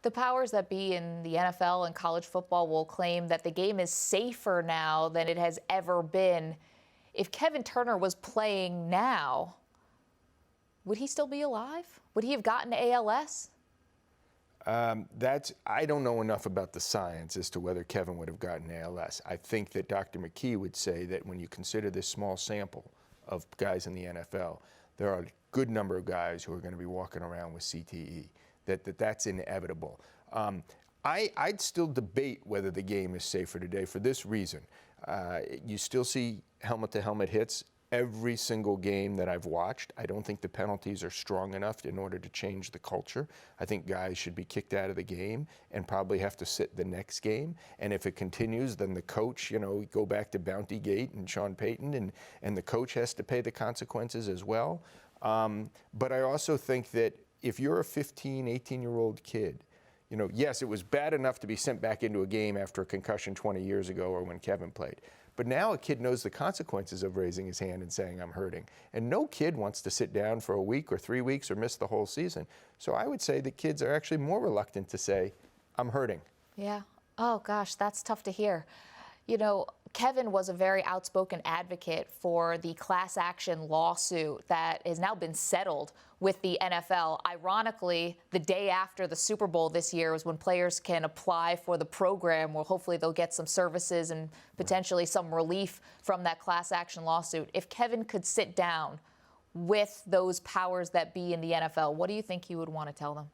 The powers that be in the NFL and college football will claim that the game is safer now than it has ever been. If Kevin Turner was playing now, would he still be alive? Would he have gotten ALS? I don't know enough about the science as to whether Kevin would have gotten ALS. I think that Dr. McKee would say that when you consider this small sample of guys in the NFL, there are a good number of guys who are going to be walking around with CTE, that's inevitable. I'd still debate whether the game is safer today for this reason. You still see helmet-to-helmet hits every single game that I've watched. I don't think the penalties are strong enough in order to change the culture. I think guys should be kicked out of the game and probably have to sit the next game. And if it continues, then the coach, go back to Bounty Gate and Sean Payton, and the coach has to pay the consequences as well. But I also think that if you're a 15, 18-year-old kid, yes, it was bad enough to be sent back into a game after a concussion 20 years ago or when Kevin played. But now a kid knows the consequences of raising his hand and saying, I'm hurting. And no kid wants to sit down for a week or 3 weeks or miss the whole season. So I would say that kids are actually more reluctant to say, I'm hurting. Yeah. Oh, gosh, that's tough to hear. Kevin was a very outspoken advocate for the class action lawsuit that has now been settled with the NFL. Ironically, the day after the Super Bowl this year is when players can apply for the program where hopefully they'll get some services and potentially some relief from that class action lawsuit. If Kevin could sit down with those powers that be in the NFL, what do you think he would want to tell them?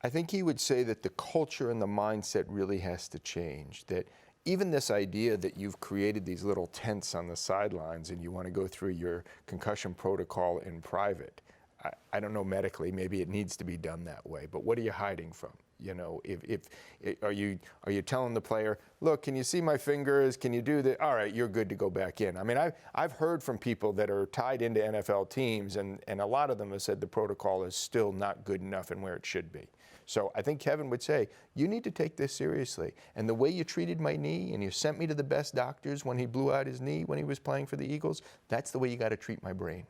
I think he would say that the culture and the mindset really has to change, that even this idea that you've created these little tents on the sidelines and you want to go through your concussion protocol in private, I don't know medically, maybe it needs to be done that way, but what are you hiding from? Are you telling the player, look, can you see my fingers? Can you do that? All right, you're good to go back in. I mean, I've heard from people that are tied into NFL teams, and a lot of them have said the protocol is still not good enough and where it should be. So I think Kevin would say, you need to take this seriously. And the way you treated my knee and you sent me to the best doctors when he blew out his knee when he was playing for the Eagles, that's the way you got to treat my brain.